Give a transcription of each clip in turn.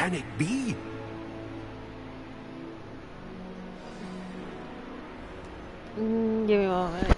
can it be? Give me a moment.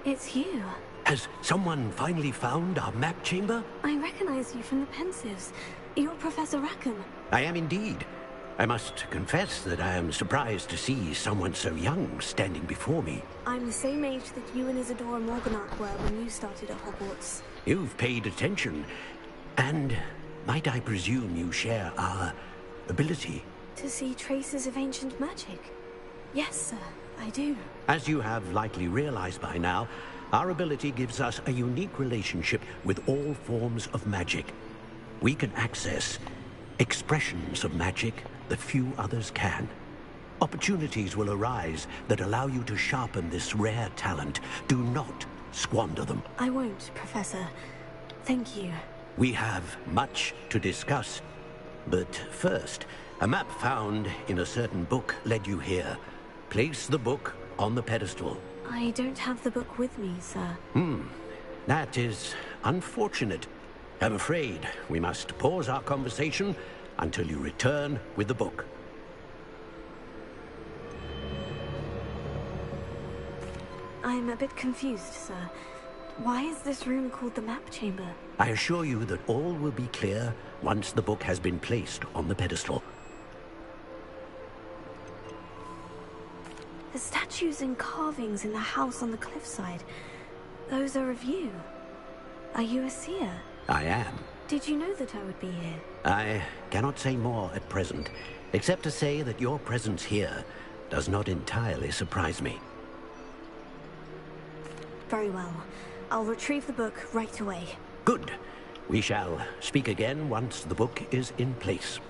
It's you. Has someone finally found our map chamber? I recognize you from the Pensives. You're Professor Rackham. I am indeed. I must confess that I am surprised to see someone so young standing before me. I'm the same age that you and Isadora Morganach were when you started at Hogwarts. You've paid attention. And might I presume you share our ability? To see traces of ancient magic? Yes, sir, I do. As you have likely realized by now, our ability gives us a unique relationship with all forms of magic. We can access expressions of magic that few others can. Opportunities will arise that allow you to sharpen this rare talent. Do not squander them. I won't, Professor. Thank you. We have much to discuss. But first, a map found in a certain book led you here. Place the book on the pedestal. I don't have the book with me, sir. That is unfortunate. I'm afraid we must pause our conversation until you return with the book. I'm a bit confused, sir. Why is this room called the map chamber? I assure you that all will be clear once the book has been placed on the pedestal. The statues and carvings in the house on the cliffside, those are of you. Are you a seer? I am. Did you know that I would be here? I cannot say more at present, except to say that your presence here does not entirely surprise me. Very well. I'll retrieve the book right away. Good. We shall speak again once the book is in place.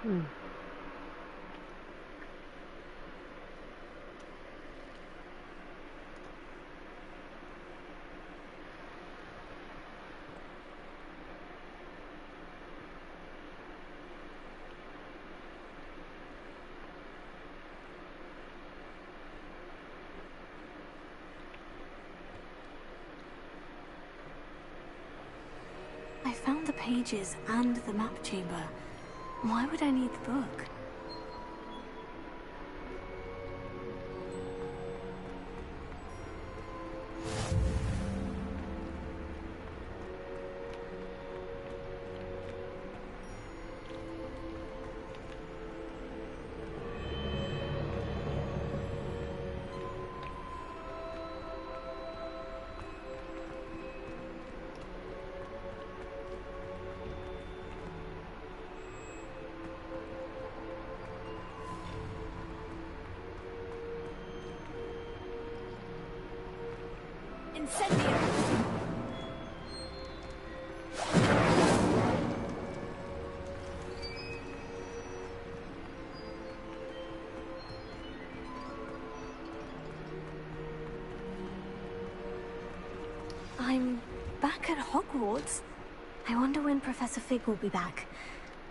I found the pages and the map chamber. Why would I need the book? I'm back at Hogwarts. I wonder when Professor Fig will be back.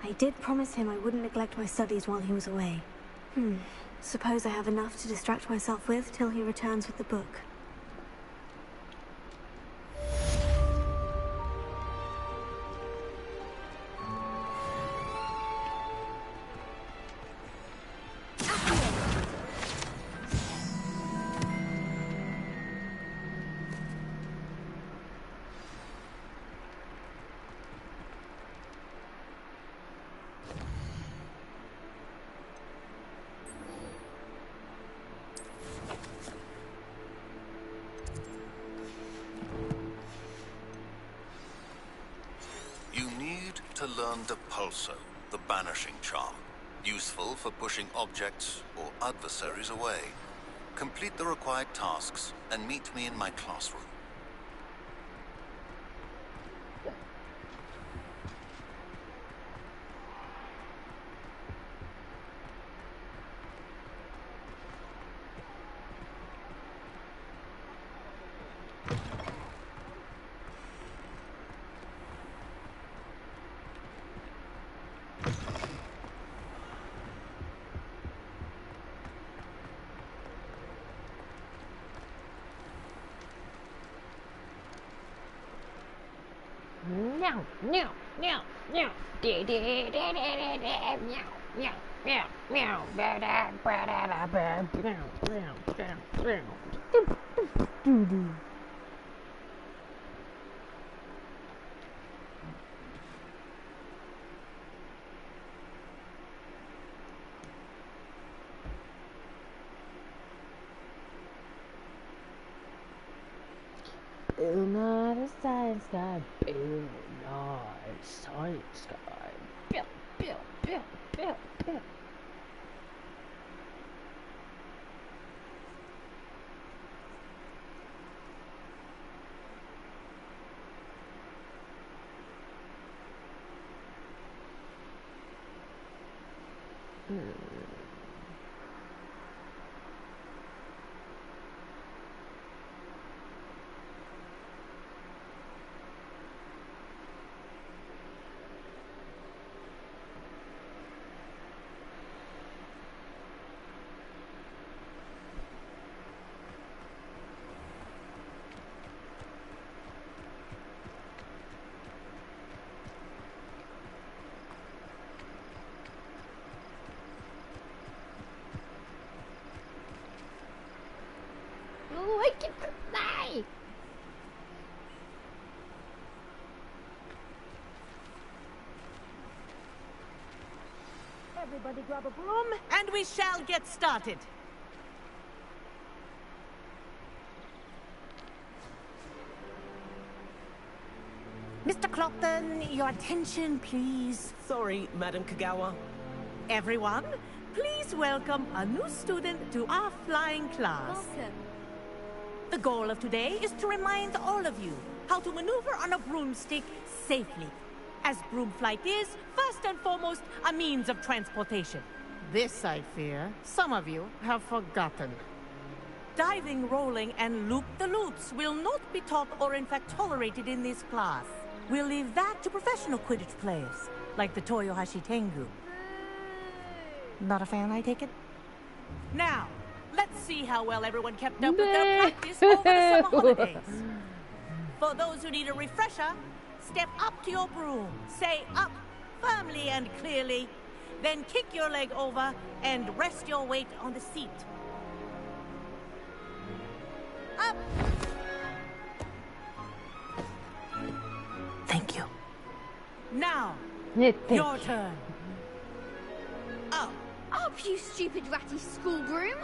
I did promise him I wouldn't neglect my studies while he was away. Suppose I have enough to distract myself with till he returns with the book. To learn Depulso, the banishing charm, useful for pushing objects or adversaries away. Complete the required tasks and meet me in my classroom. Meow, meow, meow, meow. Dee dee dee dee dee dee. Meow, meow, meow, meow. Ba da ba da da ba. Meow, meow, meow, meow. Doo doo. Bill Nye the Science Guy. Bill Nye Science Guy. Bill, Bill, Bill, Bill, Bill. I get to die. Everybody grab a broom, and we shall get started. Mr. Clopton, your attention, please. Sorry, Madam Kagawa. Everyone, please welcome a new student to our flying class. Welcome. The goal of today is to remind all of you how to maneuver on a broomstick safely. as broom flight is, first and foremost, a means of transportation. This, I fear, some of you have forgotten. Diving, rolling, and loop-the-loops will not be taught or in fact tolerated in this class. We'll leave that to professional Quidditch players, like the Toyohashi Tengu. Not a fan, I take it? Now, let's see how well everyone kept up with their practice over the summer holidays. For those who need a refresher, step up to your broom, say up firmly and clearly, then kick your leg over and rest your weight on the seat. Up! Thank you. Now, your turn. Up. Up, you stupid ratty school broom!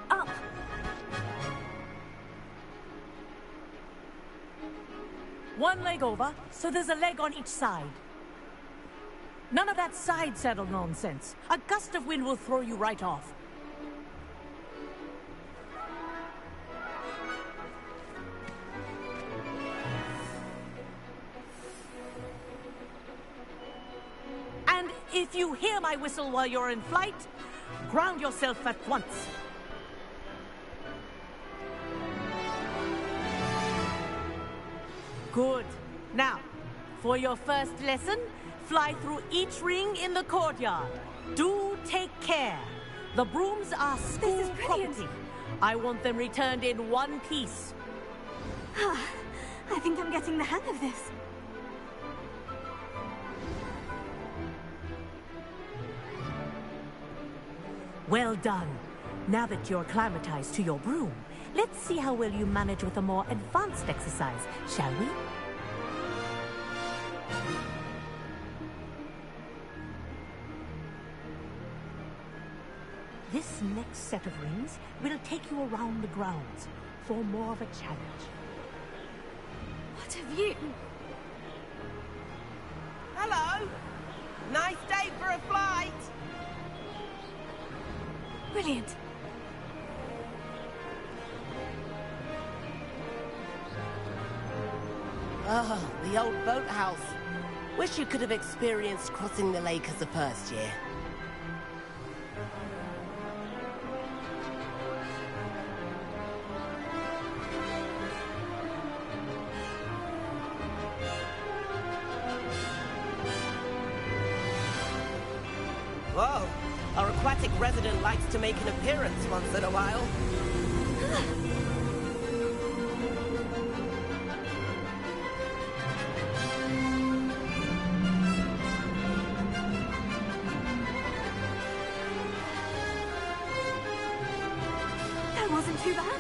Up! One leg over, so there's a leg on each side. None of that side saddle nonsense. A gust of wind will throw you right off. And if you hear my whistle while you're in flight, ground yourself at once. Good. Now, for your first lesson, fly through each ring in the courtyard. Do take care. The brooms are school property. I want them returned in one piece. I think I'm getting the hang of this. Well done. Now that you're acclimatized to your broom, let's see how well you manage with a more advanced exercise, shall we? This next set of rings will take you around the grounds for more of a challenge. What have you? Hello! Nice day for a flight! Brilliant. Oh, the old boathouse. Wish you could have experienced crossing the lake as a first year. Whoa! Our aquatic resident likes to make an appearance once in a while. That wasn't too bad.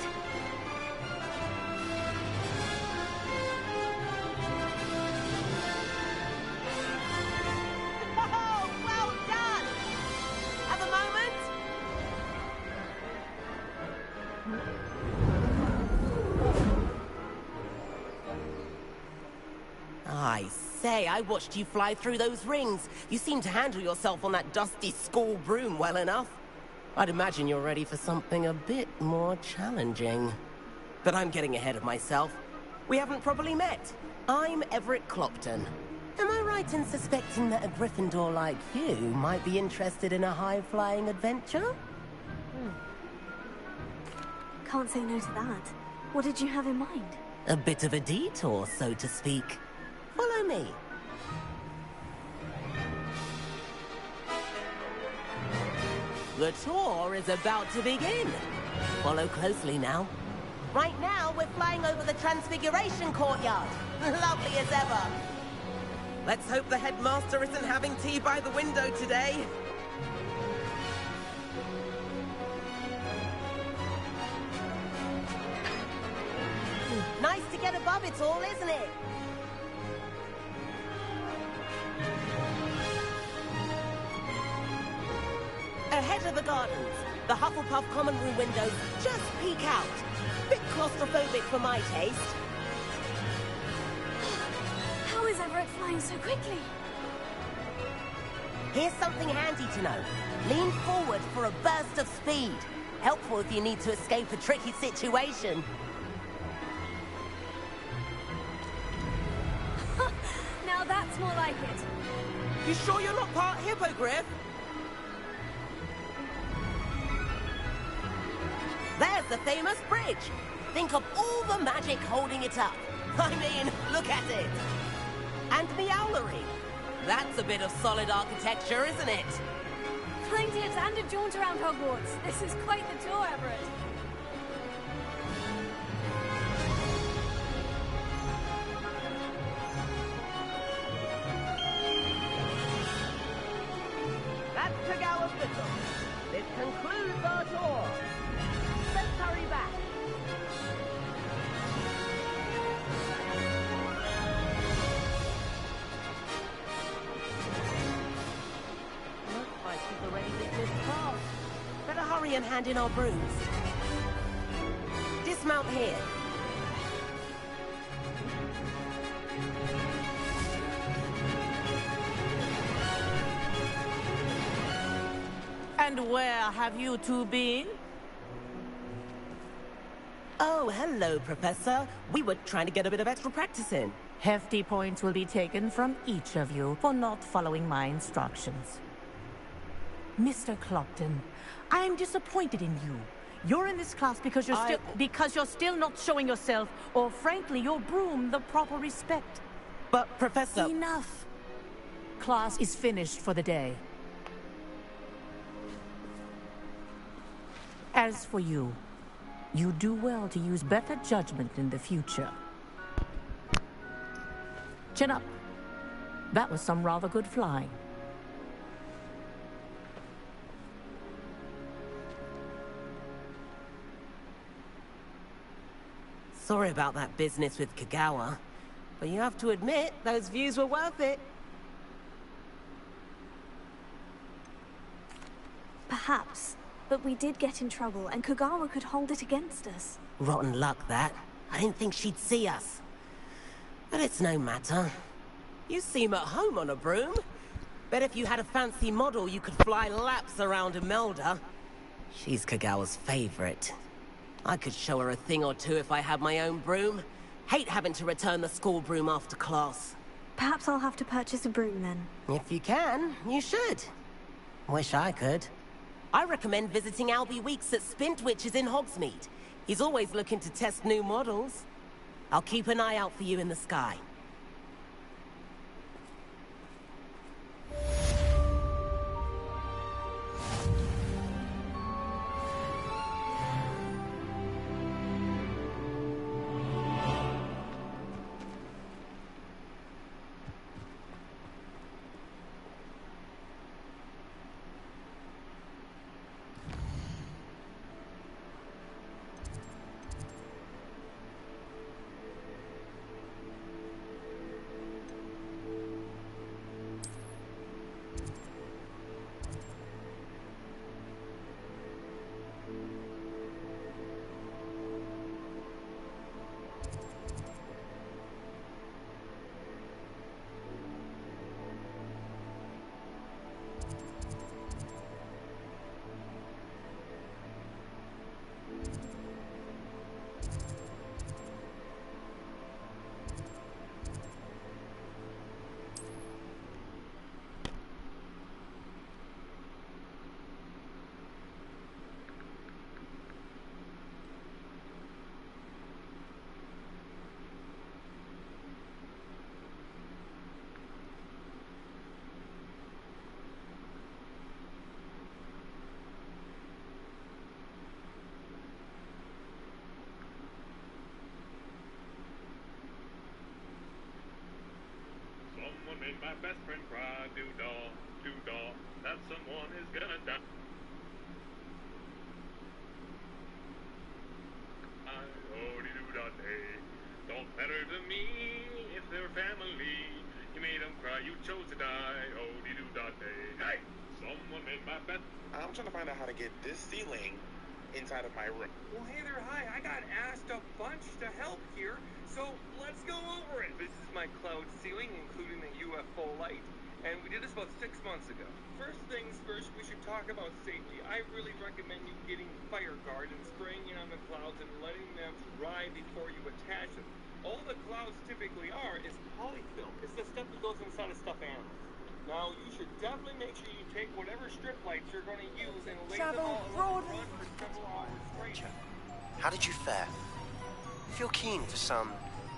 Oh, well done! Have a moment? I say, I watched you fly through those rings. You seem to handle yourself on that dusty school broom well enough. I'd imagine you're ready for something a bit more challenging. But I'm getting ahead of myself. We haven't properly met. I'm Everett Clopton. Am I right in suspecting that a Gryffindor like you might be interested in a high-flying adventure? Can't say no to that. What did you have in mind? A bit of a detour, so to speak. Follow me. The tour is about to begin. Follow closely now. Right now, we're flying over the Transfiguration Courtyard. Lovely as ever. Let's hope the headmaster isn't having tea by the window today. Nice to get above it all, isn't it? Ahead of the gardens, the Hufflepuff common room windows just peek out. Bit claustrophobic for my taste. How is Everett flying so quickly? Here's something handy to know. Lean forward for a burst of speed. Helpful if you need to escape a tricky situation. more like it. You sure you're not part hippogriff? There's the famous bridge. Think of all the magic holding it up. I mean, look at it. And the owlery. That's a bit of solid architecture, isn't it? Flying tips and a jaunt around Hogwarts. This is quite the tour, Everett. That's Kagawa's whistle. This concludes our tour. Let's hurry back. Looks like she's already dismissed class. Better hurry and hand in our brooms. Dismount here. And where have you two been? Oh, hello, Professor. We were trying to get a bit of extra practice in. Hefty points will be taken from each of you for not following my instructions. Mr. Clopton, I am disappointed in you. You're in this class because you're still not showing yourself, or frankly, your broom, the proper respect. But, Professor... Enough. Class is finished for the day. As for you, you do well to use better judgment in the future. Chin up. That was some rather good flying. Sorry about that business with Kagawa, but you have to admit, those views were worth it. Perhaps. But we did get in trouble, and Kagawa could hold it against us. Rotten luck, that. I didn't think she'd see us. But it's no matter. You seem at home on a broom. Bet if you had a fancy model, you could fly laps around Imelda. She's Kagawa's favorite. I could show her a thing or two if I had my own broom. Hate having to return the school broom after class. Perhaps I'll have to purchase a broom then. If you can, you should. Wish I could. I recommend visiting Albie Weeks at Spintwitches in Hogsmeade. He's always looking to test new models. I'll keep an eye out for you in the sky. Made my best friend cry, doo-dah, that someone is gonna die. Oh-dee-doo-dah-day, don't matter to me if they're family. You made them cry, you chose to die. Oh-dee-doo-dah-day. Hey, someone made my best. I'm trying to find out how to get this ceiling inside of my room. Well, hey there, hi. I got asked a bunch to help here, so let's go over it. This is my cloud ceiling, including the UFO light, and we did this about 6 months ago. First things first, we should talk about safety. I really recommend you getting fire guard and spraying it on the clouds and letting them dry before you attach them. All the clouds typically are is polyfilm. It's the stuff that goes inside a Now, you should definitely make sure you take whatever strip lights you're going to use and lay Travel them all along broadly. the run for several hours straight. How did you fare? If you're keen for some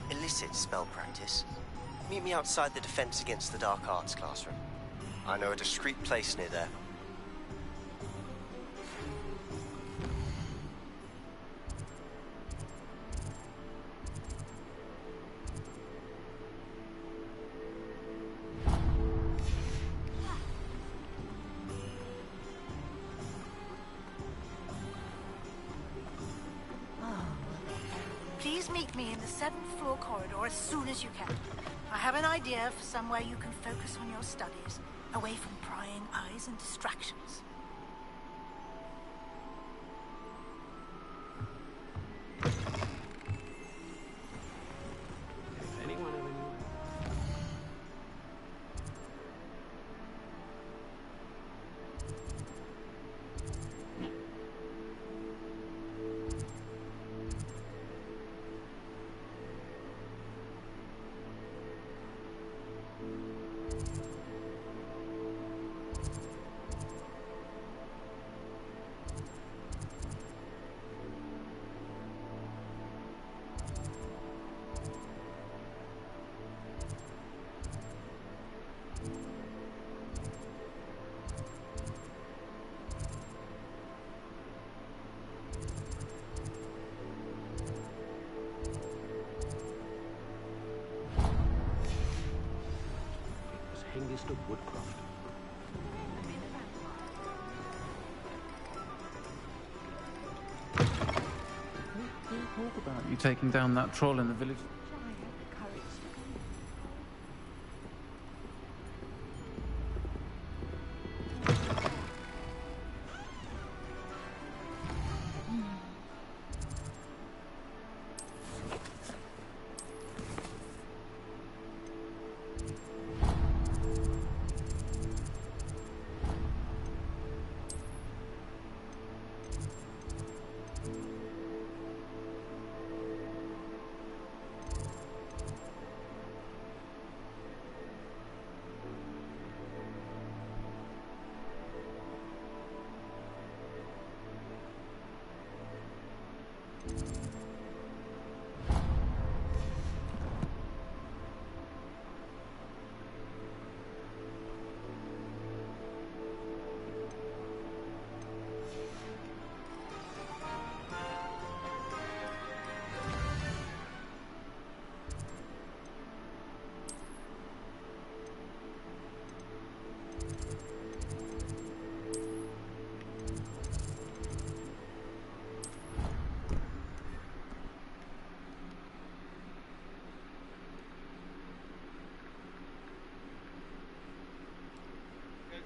illicit spell practice, meet me outside the Defense Against the Dark Arts classroom. I know a discreet place near there. Please meet me in the 7th floor corridor as soon as you can. I have an idea for somewhere you can focus on your studies, away from prying eyes and distractions. If anyone ever knew. Hengist of Woodcroft. Talk about you taking down that troll in the village.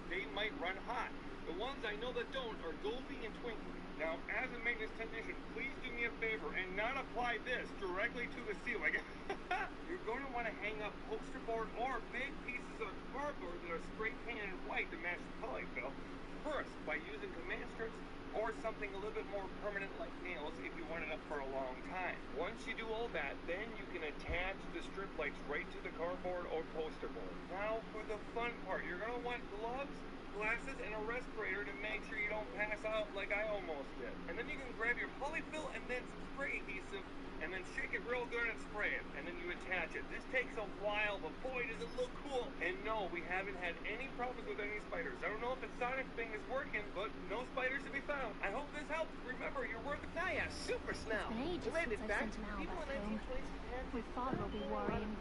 They might run hot. The ones I know that don't are Goldie and Twinkle. Now, as a maintenance technician, please do me a favor and not apply this directly to the ceiling. You're going to want to hang up poster board or big pieces of cardboard that are spray painted white to match the polyfill. First, by using command strips or something a little bit more permanent like nails if you want it up for a long time. Once you do all that, then you can attach the strip lights right to the cardboard or poster board. Now for the fun part, you're going to want gloves, glasses, and a respirator to make sure you don't pass out like I almost did. And then you can grab your polyfill and then some spray adhesive and then shake it real good and spray it. And then you attach it. This takes a while, but boy, does it look cool. And no, we haven't had any problems with any spiders. I don't know if the sonic thing is working, but no spiders to be found. I hope this helps. Remember, you're worth it. Oh yeah, super smell. It's been ages since I sent an owl back home. My father will be worrying.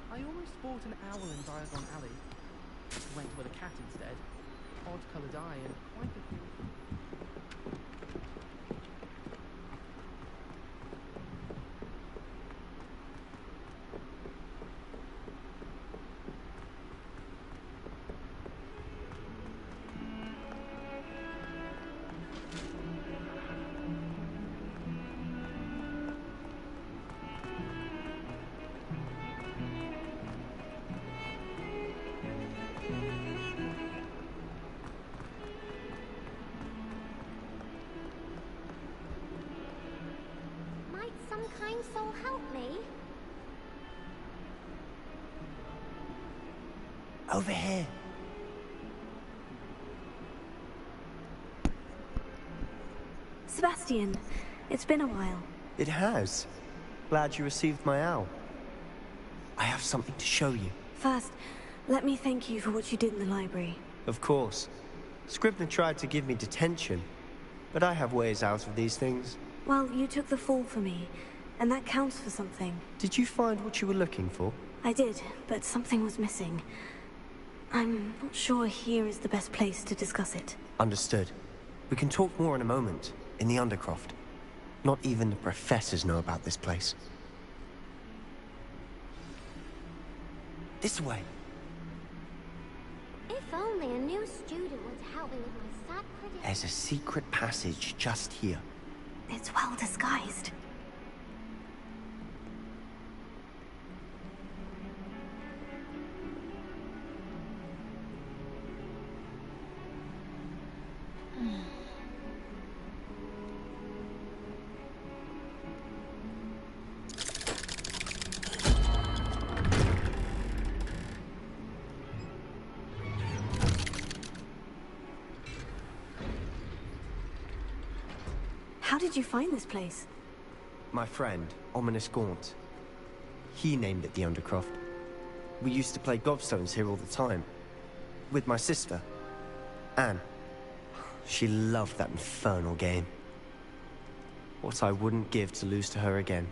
I almost bought an owl in Diagon Alley. Went with a cat instead. Odd-coloured eye and quite a few... Might some kind soul help me? Over here. Sebastian, it's been a while. It has. Glad you received my owl. I have something to show you. First, let me thank you for what you did in the library. Of course. Scribner tried to give me detention, but I have ways out of these things. Well, you took the fall for me, and that counts for something. Did you find what you were looking for? I did, but something was missing. I'm not sure here is the best place to discuss it. Understood. We can talk more in a moment, in the Undercroft. Not even the professors know about this place. This way. If only a new student would help me with my sad prediction. There's a secret passage just here. It's well disguised. How did you find this place? My friend, Ominous Gaunt. He named it the Undercroft. We used to play gobstones here all the time. With my sister, Anne. She loved that infernal game. What I wouldn't give to lose to her again.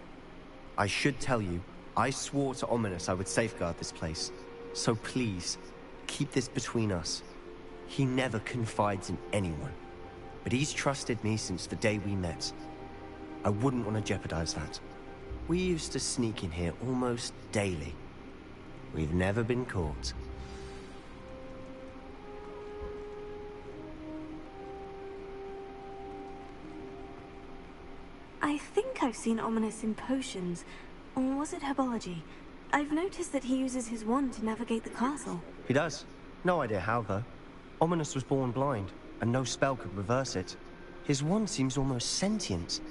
I should tell you, I swore to Ominous I would safeguard this place. So please, keep this between us. He never confides in anyone. But he's trusted me since the day we met. I wouldn't want to jeopardize that. We used to sneak in here almost daily. We've never been caught. I think I've seen Ominous in potions. Or was it herbology? I've noticed that he uses his wand to navigate the castle. He does. No idea how, though. Ominous was born blind, and no spell could reverse it. His wand seems almost sentient.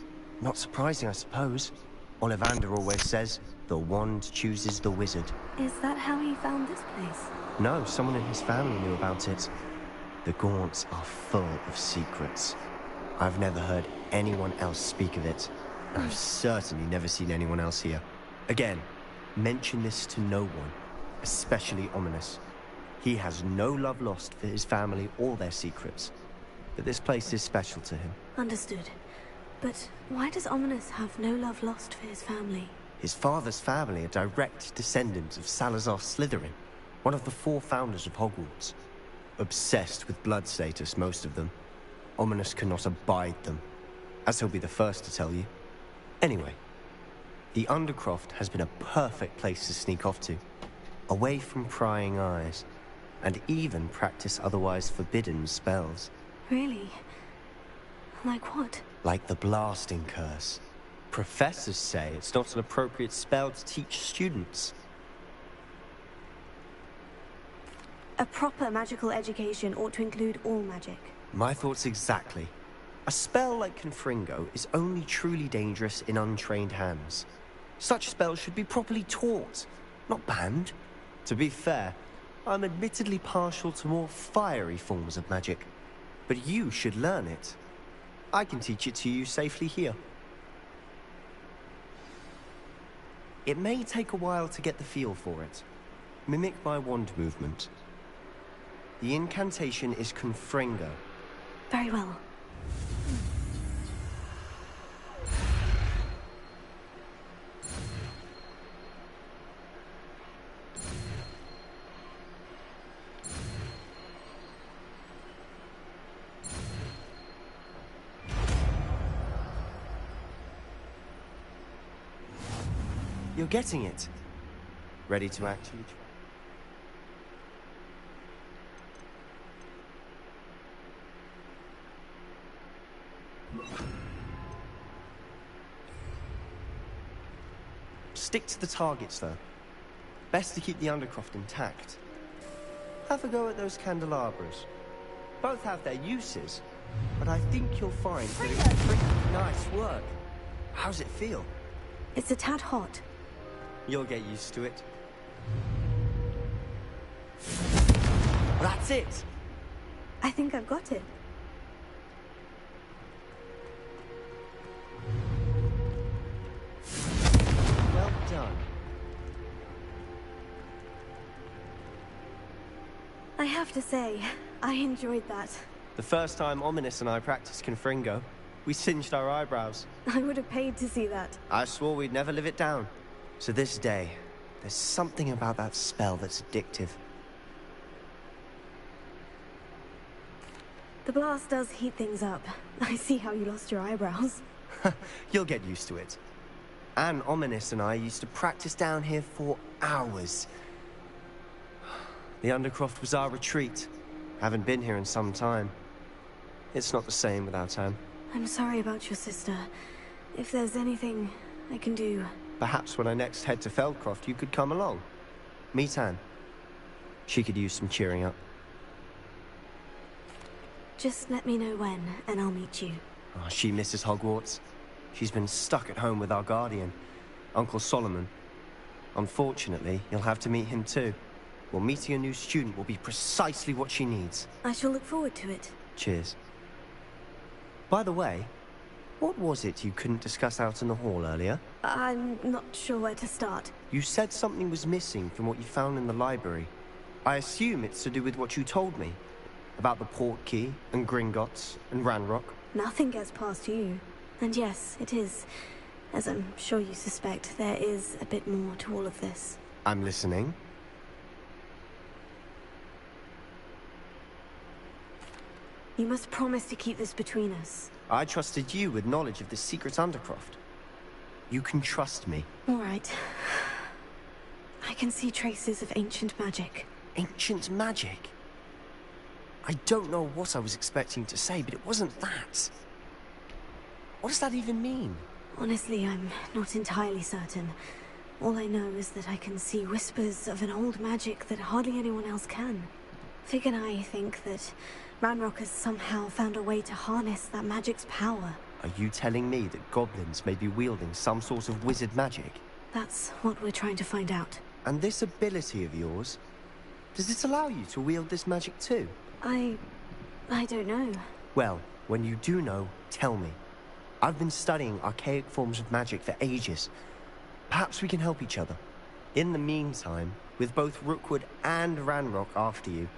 Not surprising, I suppose. Ollivander always says, the wand chooses the wizard. Is that how he found this place? No, someone in his family knew about it. The Gaunts are full of secrets. I've never heard anyone else speak of it. I've certainly never seen anyone else here. Again, mention this to no one, especially Ominous. He has no love lost for his family or their secrets. But this place is special to him. Understood. But why does Ominous have no love lost for his family? His father's family are direct descendants of Salazar Slytherin, one of the 4 founders of Hogwarts. Obsessed with blood status, most of them. Ominous cannot abide them, as he'll be the first to tell you. Anyway, the Undercroft has been a perfect place to sneak off to, away from prying eyes, and even practice otherwise forbidden spells. Really? Like what? Like the blasting curse. Professors say it's not an appropriate spell to teach students. A proper magical education ought to include all magic. My thoughts exactly. A spell like Confringo is only truly dangerous in untrained hands. Such spells should be properly taught, not banned. To be fair, I'm admittedly partial to more fiery forms of magic. But you should learn it. I can teach it to you safely here. It may take a while to get the feel for it. Mimic my wand movement. The incantation is Confringo. Very well. You're getting it. Ready to actually try? Stick to the targets, though. Best to keep the Undercroft intact. Have a go at those candelabras. Both have their uses, but I think you'll find that it's pretty nice work. How's it feel? It's a tad hot. You'll get used to it. That's it! I think I've got it. Well done. I have to say, I enjoyed that. The first time Ominous and I practiced Confringo, we singed our eyebrows. I would have paid to see that. I swore we'd never live it down. To this day, there's something about that spell that's addictive. The blast does heat things up. I see how you lost your eyebrows. You'll get used to it. Anne, Ominous and I used to practice down here for hours. The Undercroft was our retreat. Haven't been here in some time. It's not the same without Anne. I'm sorry about your sister. If there's anything I can do... Perhaps when I next head to Feldcroft, you could come along. Meet Anne. She could use some cheering up. Just let me know when, and I'll meet you. Oh, she misses Hogwarts. She's been stuck at home with our guardian, Uncle Solomon. Unfortunately, you'll have to meet him too. Well, meeting a new student will be precisely what she needs. I shall look forward to it. Cheers. By the way, what was it you couldn't discuss out in the hall earlier? I'm not sure where to start. You said something was missing from what you found in the library. I assume it's to do with what you told me. About the port key, and Gringotts, and Ranrock. Nothing gets past you. And yes, it is. As I'm sure you suspect, there is a bit more to all of this. I'm listening. You must promise to keep this between us. I trusted you with knowledge of the secret Undercroft. You can trust me. All right. I can see traces of ancient magic. Ancient magic? I don't know what I was expecting to say, but it wasn't that. What does that even mean? Honestly, I'm not entirely certain. All I know is that I can see whispers of an old magic that hardly anyone else can. Fig and I think that Ranrock has somehow found a way to harness that magic's power. Are you telling me that goblins may be wielding some sort of wizard magic? That's what we're trying to find out. And this ability of yours, does it allow you to wield this magic too? I don't know. Well, when you do know, tell me. I've been studying archaic forms of magic for ages. Perhaps we can help each other. In the meantime, with both Rookwood and Ranrock after you,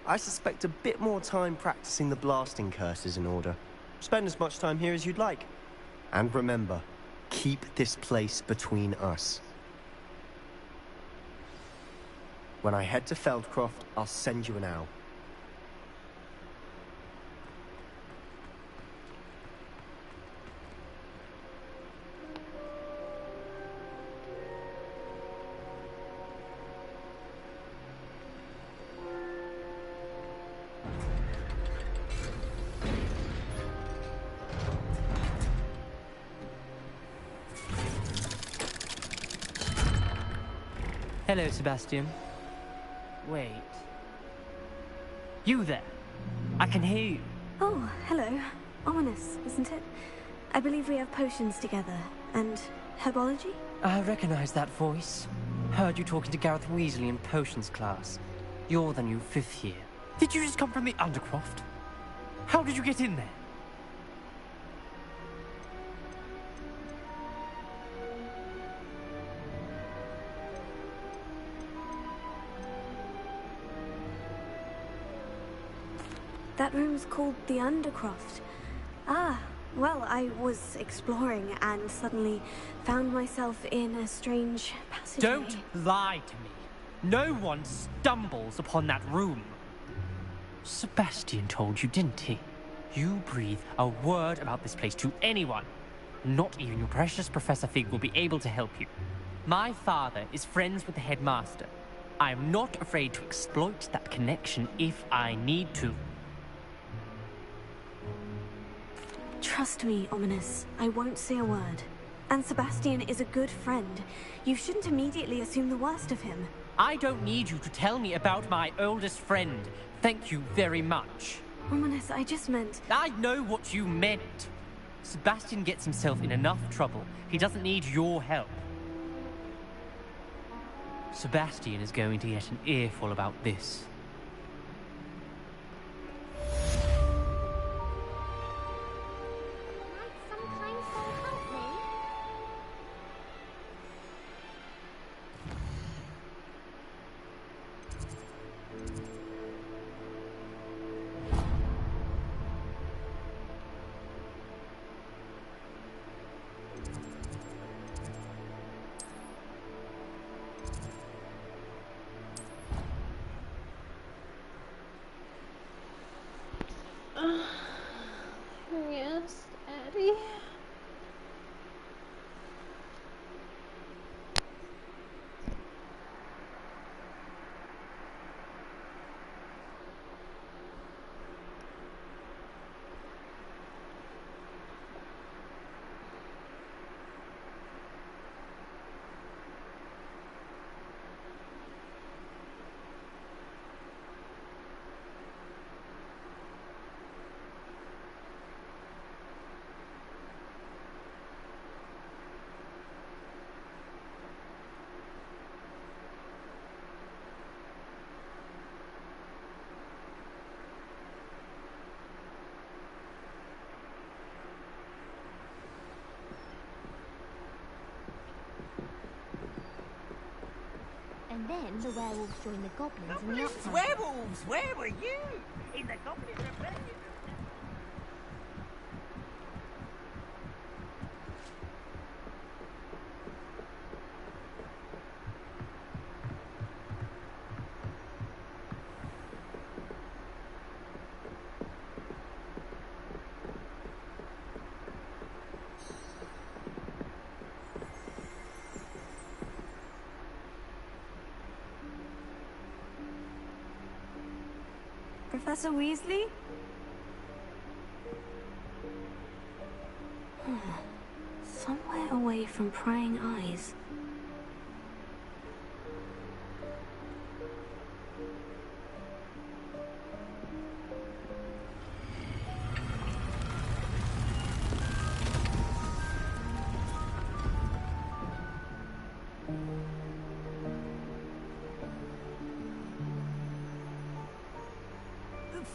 I suspect a bit more time practicing the blasting curse is in order. Spend as much time here as you'd like. And remember, keep this place between us. When I head to Feldcroft, I'll send you an owl. Hello, Sebastian. Wait. You there? I can hear you. Oh, hello. Ominous, isn't it? I believe we have potions together. And herbology? I recognize that voice. Heard you talking to Gareth Weasley in potions class. You're the new 5th year. Did you just come from the Undercroft? How did you get in there? That room's called the Undercroft. Ah, well, I was exploring and suddenly found myself in a strange passageway. Don't lie to me. No one stumbles upon that room. Sebastian told you, didn't he? You breathe a word about this place to anyone. Not even your precious Professor Fig will be able to help you. My father is friends with the headmaster. I am not afraid to exploit that connection if I need to. Trust me, Ominous. I won't say a word. And Sebastian is a good friend. You shouldn't immediately assume the worst of him. I don't need you to tell me about my oldest friend. Thank you very much. Ominous, I just meant... I know what you meant. Sebastian gets himself in enough trouble. He doesn't need your help. Sebastian is going to get an earful about this. And then the werewolves joined the goblins in the Goblins, uprising. werewolves, where were you? In the Goblin Rebellion? Professor Weasley? Somewhere away from prying eyes.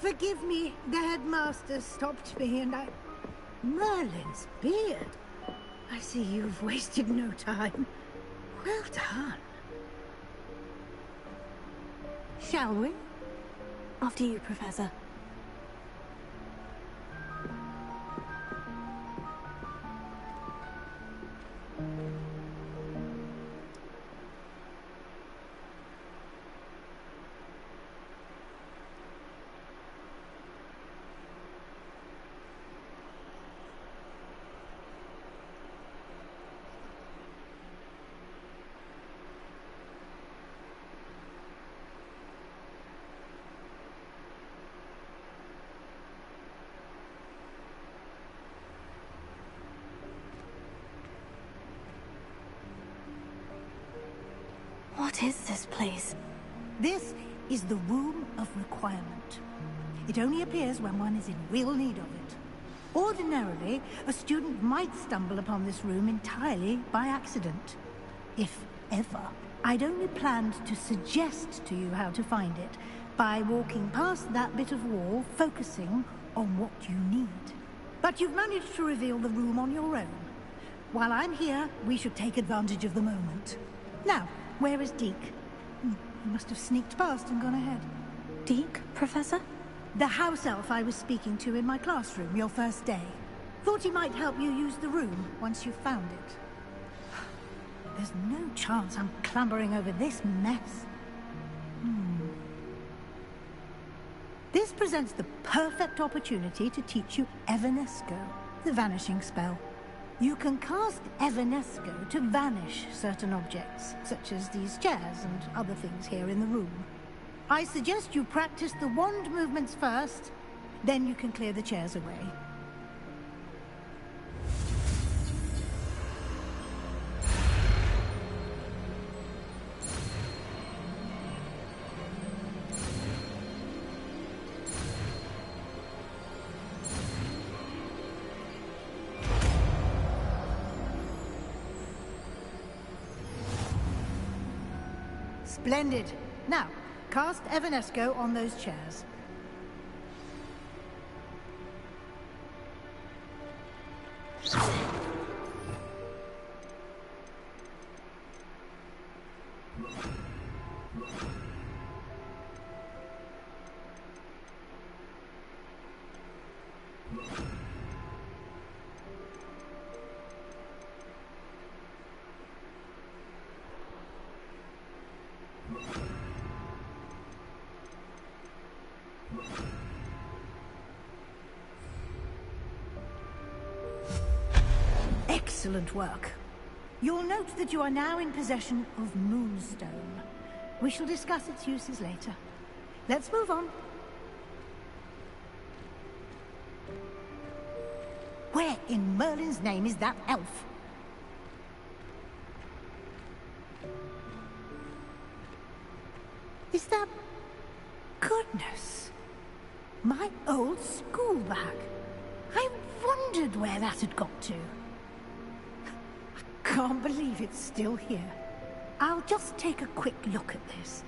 Forgive me, the headmaster stopped me and I... Merlin's beard. I see you've wasted no time. Well done. Shall we? After you, Professor. What is this place? This is the Room of Requirement. It only appears when one is in real need of it. Ordinarily, a student might stumble upon this room entirely by accident. If ever. I'd only planned to suggest to you how to find it by walking past that bit of wall, focusing on what you need. But you've managed to reveal the room on your own. While I'm here, we should take advantage of the moment. Now, where is Deke? He must have sneaked past and gone ahead. Deke, Professor? The house elf I was speaking to in my classroom your first day. Thought he might help you use the room once you found it. There's no chance I'm clambering over this mess. This presents the perfect opportunity to teach you Evanesco, the vanishing spell. You can cast Evanesco to vanish certain objects, such as these chairs and other things here in the room. I suggest you practice the wand movements first, then you can clear the chairs away. Splendid. Now, cast Evanesco on those chairs. Excellent work. You'll note that you are now in possession of Moonstone. We shall discuss its uses later. Let's move on. Where in Merlin's name is that elf? Is that... Goodness! My old school bag. I wondered where that had got to. I can't believe it's still here. I'll just take a quick look at this.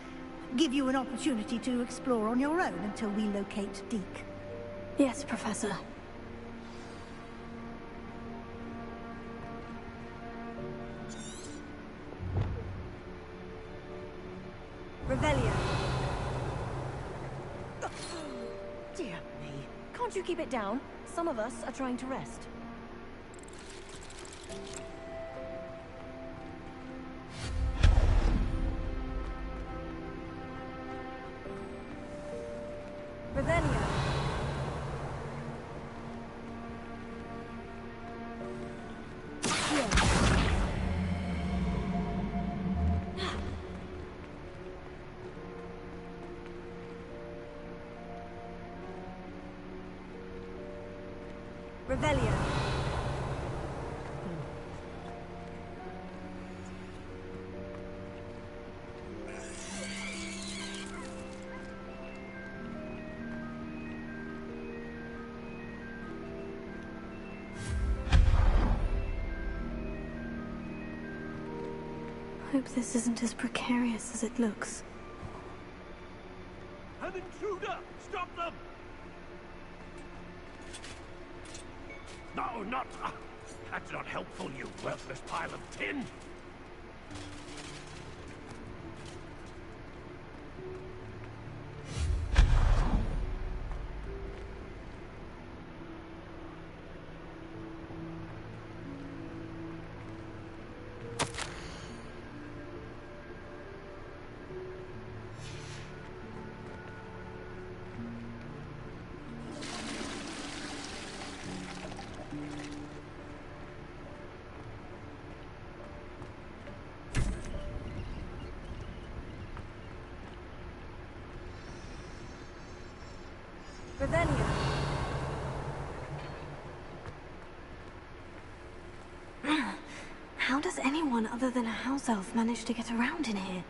Give you an opportunity to explore on your own until we locate Deke. Yes, Professor. Revelio. Dear me. Can't you keep it down? Some of us are trying to rest. Revelio. Revelio. Hope this isn't as precarious as it looks. An intruder! Stop them! No, not... that's not helpful, you worthless pile of tin! Revelio. How does anyone other than a house elf manage to get around in here?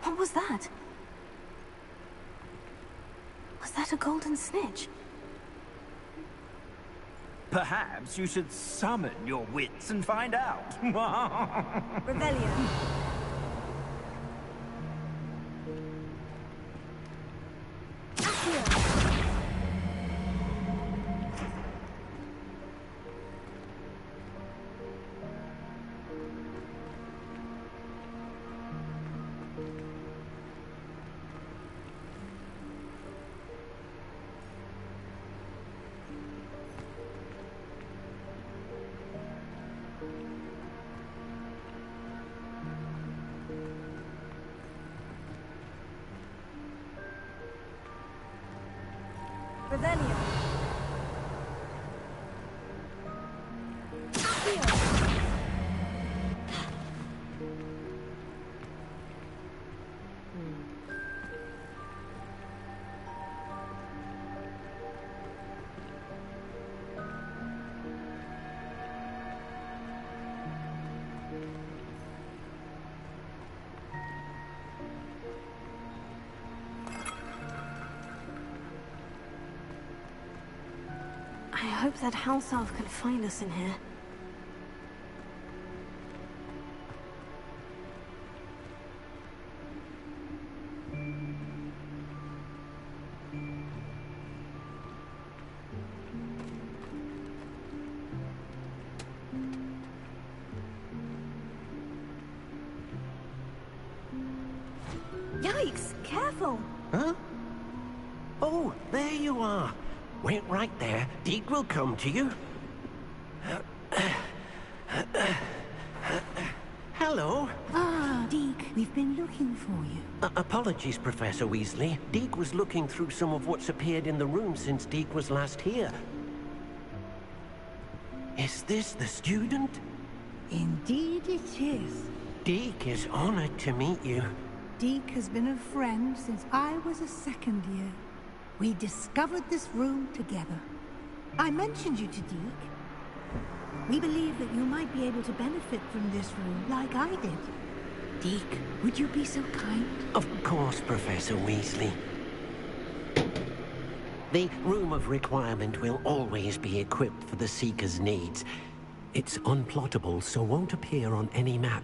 What was that? Was that a golden snitch? Perhaps you should summon your wits and find out. Revelio. Revelio. I hope that house elf can find us in here. Yikes! Careful! Huh? Oh, there you are. Wait right there. Deke will come to you. Hello. Ah, Deke, we've been looking for you. Apologies, Professor Weasley. Deke was looking through some of what's appeared in the room since Deke was last here. Is this the student? Indeed it is. Deke is honored to meet you. Deke has been a friend since I was a second year. We discovered this room together. I mentioned you to Deke. We believe that you might be able to benefit from this room like I did. Deke, would you be so kind? Of course, Professor Weasley. The Room of Requirement will always be equipped for the Seeker's needs. It's unplottable, so won't appear on any map.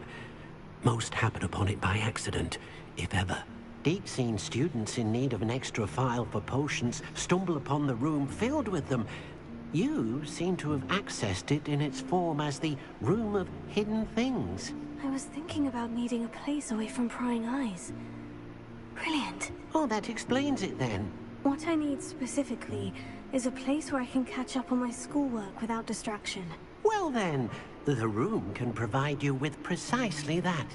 Most happen upon it by accident, if ever. Deep-seen students in need of an extra file for potions stumble upon the room filled with them. You seem to have accessed it in its form as the Room of Hidden Things. I was thinking about needing a place away from prying eyes. Brilliant. Oh, that explains it then. What I need specifically is a place where I can catch up on my schoolwork without distraction. Well then, the room can provide you with precisely that.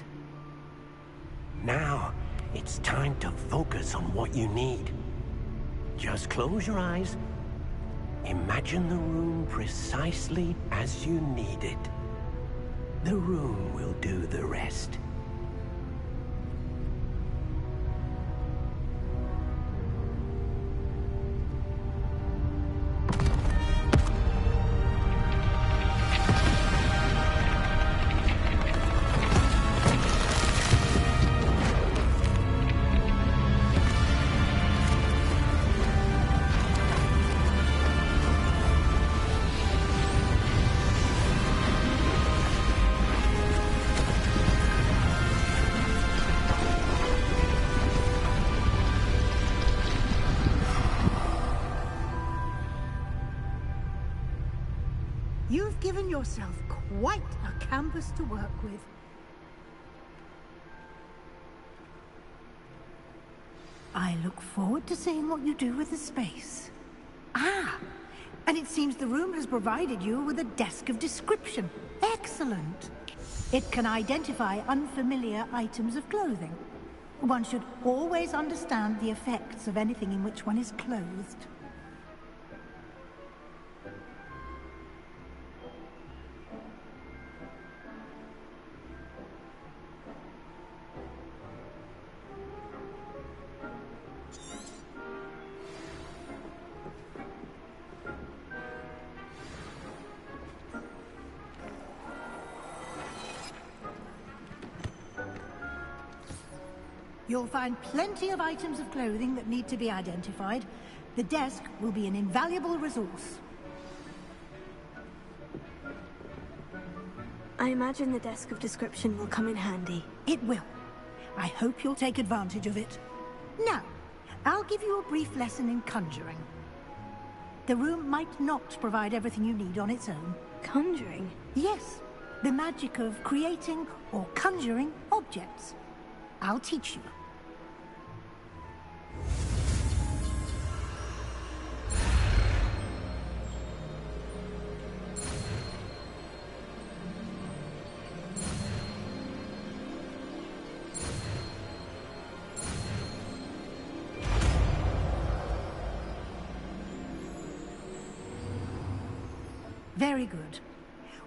Now, it's time to focus on what you need. Just close your eyes. Imagine the room precisely as you need it. The room will do the rest. You've given yourself quite a canvas to work with. I look forward to seeing what you do with the space. Ah, and it seems the room has provided you with a desk of description. Excellent. It can identify unfamiliar items of clothing. One should always understand the effects of anything in which one is clothed. You'll find plenty of items of clothing that need to be identified. The desk will be an invaluable resource. I imagine the desk of description will come in handy. It will. I hope you'll take advantage of it. Now, I'll give you a brief lesson in conjuring. The room might not provide everything you need on its own. Conjuring? Yes, the magic of creating or conjuring objects. I'll teach you. Very good.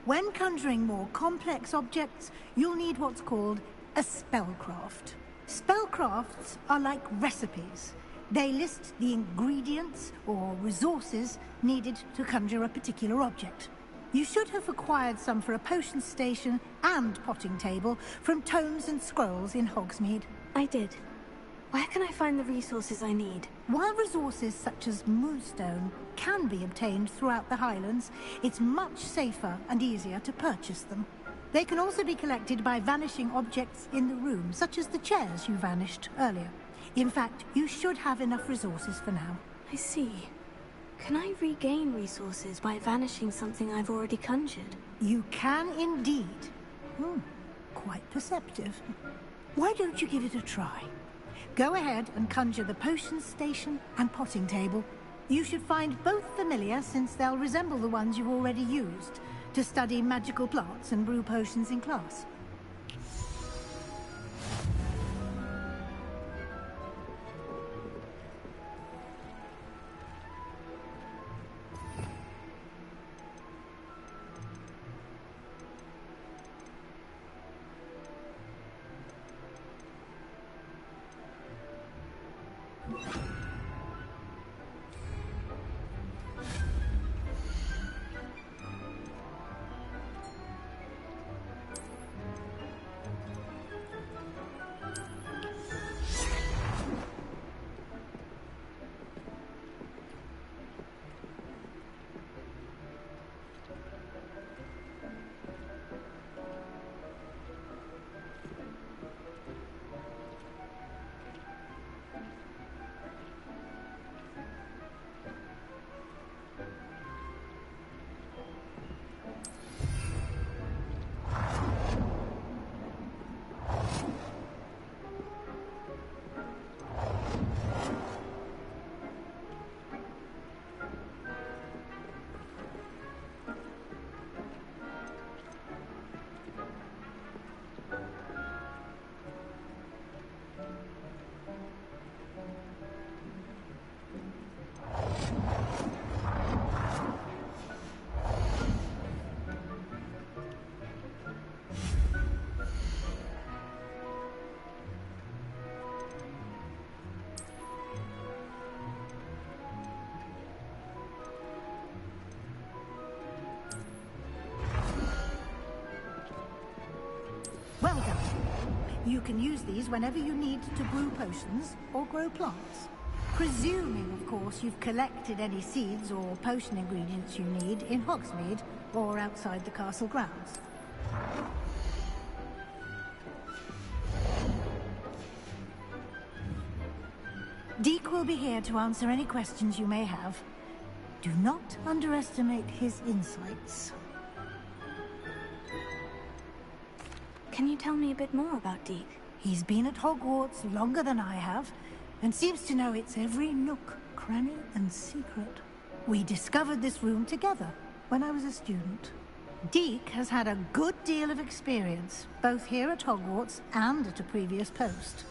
When conjuring more complex objects, you'll need what's called a spellcraft. Spellcrafts are like recipes. They list the ingredients or resources needed to conjure a particular object. You should have acquired some for a potion station and potting table from tomes and scrolls in Hogsmeade. I did. Where can I find the resources I need? While resources such as moonstone can be obtained throughout the Highlands, it's much safer and easier to purchase them. They can also be collected by vanishing objects in the room, such as the chairs you vanished earlier. In fact, you should have enough resources for now. I see. Can I regain resources by vanishing something I've already conjured? You can indeed. Quite perceptive. Why don't you give it a try? Go ahead and conjure the potion station and potting table. You should find both familiar, since they'll resemble the ones you've already used to study magical plants and brew potions in class. You can use these whenever you need to brew potions or grow plants. Presuming, of course, you've collected any seeds or potion ingredients you need in Hogsmeade or outside the castle grounds. Deek will be here to answer any questions you may have. Do not underestimate his insights. Can you tell me a bit more about Deek? He's been at Hogwarts longer than I have, and seems to know its every nook, cranny, and secret. We discovered this room together when I was a student. Deek has had a good deal of experience, both here at Hogwarts and at a previous post.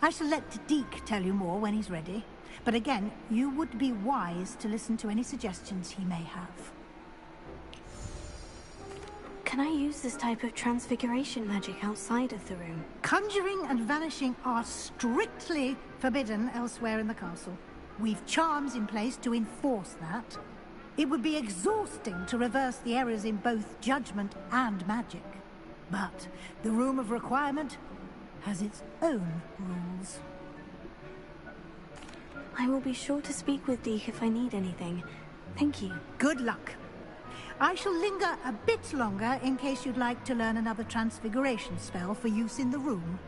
I shall let Deek tell you more when he's ready, but again, you would be wise to listen to any suggestions he may have. Can I use this type of transfiguration magic outside of the room? Conjuring and vanishing are strictly forbidden elsewhere in the castle. We've charms in place to enforce that. It would be exhausting to reverse the errors in both judgment and magic. But the Room of Requirement has its own rules. I will be sure to speak with Deek if I need anything. Thank you. Good luck. I shall linger a bit longer in case you'd like to learn another transfiguration spell for use in the room.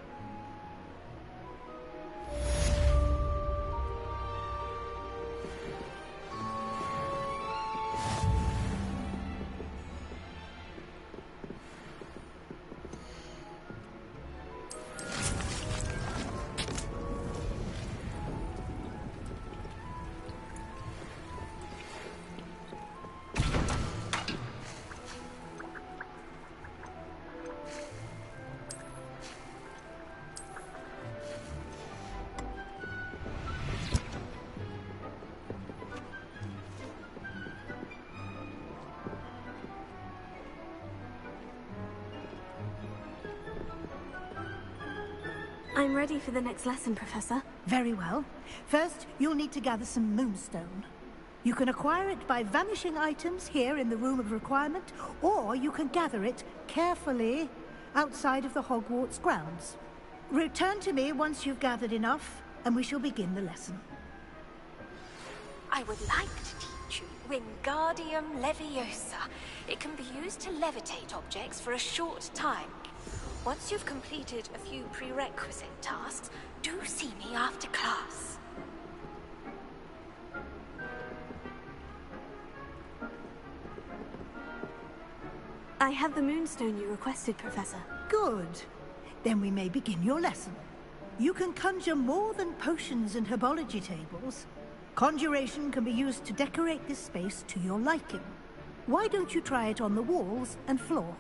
I'm ready for the next lesson, Professor. Very well. First, you'll need to gather some moonstone. You can acquire it by vanishing items here in the Room of Requirement, or you can gather it carefully outside of the Hogwarts grounds. Return to me once you've gathered enough, and we shall begin the lesson. I would like to teach you Wingardium Leviosa. It can be used to levitate objects for a short time. Once you've completed a few prerequisite tasks, do see me after class. I have the moonstone you requested, Professor. Good. Then we may begin your lesson. You can conjure more than potions and herbology tables. Conjuration can be used to decorate this space to your liking. Why don't you try it on the walls and floor?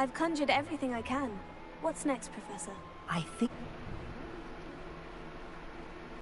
I've conjured everything I can. What's next, Professor? I think